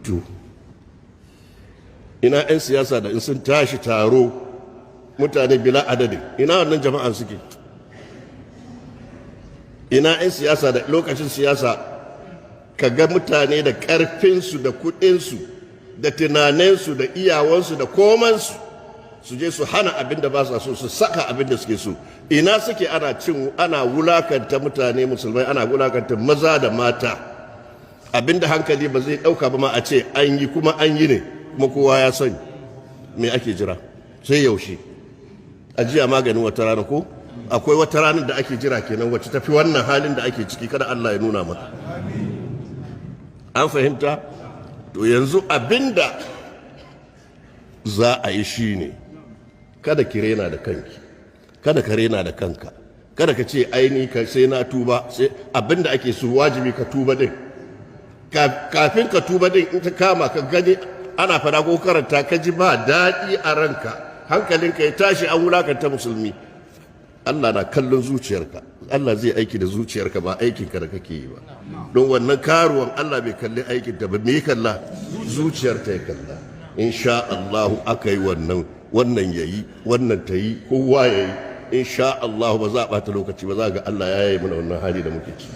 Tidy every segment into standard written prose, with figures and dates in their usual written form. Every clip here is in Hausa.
to ina 'yan siyasa da in sun tashi taro mutane bila adadin, ina wannan jama'an suke? Ina 'yan siyasa da lokacin siyasa ka ga mutane da ƙarfinsu da kuɗinsu da tunaninsu da iyawansu da komansu su je su hana abin da ba sa so su saka abin da suke so? Ina suke? ana wulakanta mutane musulmai, ana wulakanta maza da mata, abin da hankali ba zai ɗauka ba ma a ce an yi kuma an yi ne kuma kowa ya sani. Me ake jira sai yaushe? Ajiya maganin wata rana ko akwai wata ranar da ake jira kenan wacce tafi wannan halin da ake ciki, kada Allah ya nuna mata. An fahimta? To yanzu abinda za a yi shine kada ki rena da kanki, kada ka rena da kanka, kada ka ce aini ka sai na tuba, sai abinda ake so wajibi ka tuba din. Kafin ka tuba din in ta kama ka gani ana fada ko karanta ka ji ba daɗi a ranka, hankalinka ya tashi, an wulakanta musulmi, Allah na kallon zuciyarka. Allah zai aiki da zuciyarka ba aikinka da kake yi ba. Don wannan karuwan Allah bai kalli aikinta ba, me kalla? Zuciyarta ya kalla. Insha Allah aka yi wannan yayi, wannan ta yi, kowa yayi. Insha Allah ba za a bata lokaci ba, za ga Allah ya yi mana wannan hali da muke ci.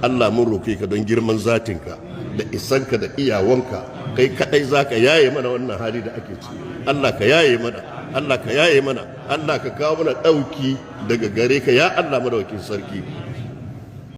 Allah mun roke ka don girman zatinka da isanka da iyawanka, kai kadai zaka yaye mana wannan hali da ake ci. Allah ka yaye mana, Allah ka yaye mana, Allah ka kawo mana dauki daga gare ka ya Allah madaukakin sarki.